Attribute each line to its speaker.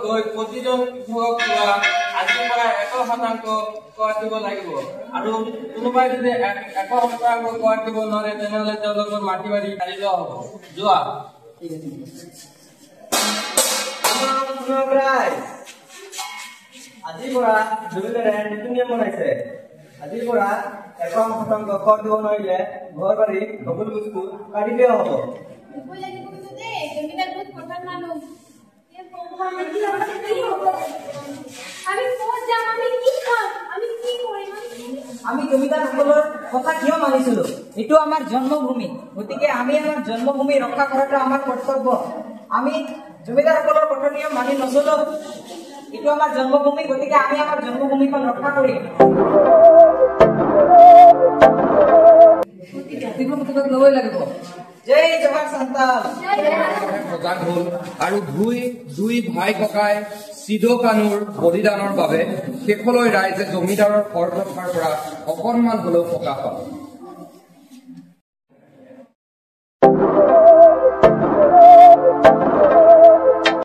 Speaker 1: গৈ প্ৰতিজন কৃষকক আজিৰ পৰা 100% কৰ দিব লাগিব আৰু কোনোবাই যদি 100% কৰ দিব নোৱাৰে তেনেহলে তেওঁলোকৰ মাটি বাৰী কাঢ়ি লোৱা হ'ব যোৱা
Speaker 2: আজিৰ পৰা জমিদাৰে নতুন নিয়ম বনাইছে আজিৰ পৰা 100% কৰ দিব নোৱাৰিলে ঘৰ বাৰী সকলো বস্তু কাঢ়ি দিয়া হ'ব
Speaker 3: আমি জমিদাৰসকলৰ কথা কিয় মানিছিলো এইটো আমাৰ জন্মভূমি গতিকে আমি আমাৰ জন্মভূমি ৰক্ষা কৰাটো আমাৰ কৰ্তব্য আমি জমিদাৰসকলৰ কথা নিয়ম মানি নচলো এইটো আমাৰ জন্মভূমি গতিকে আমি আমাৰ জন্মভূমিখন ৰক্ষা কৰিম ল'বই লাগিব জয় জৱাহৰ সন্তান
Speaker 1: সজাগ হল আৰু দুই ভাই ককাই চিধো কানুৰ বলিদানৰ বাবে শেষলৈ ৰাইজে জমিদাৰৰ ঘৰ ৰক্ষাৰ পৰা অকণমান হলেও সকাহ পালে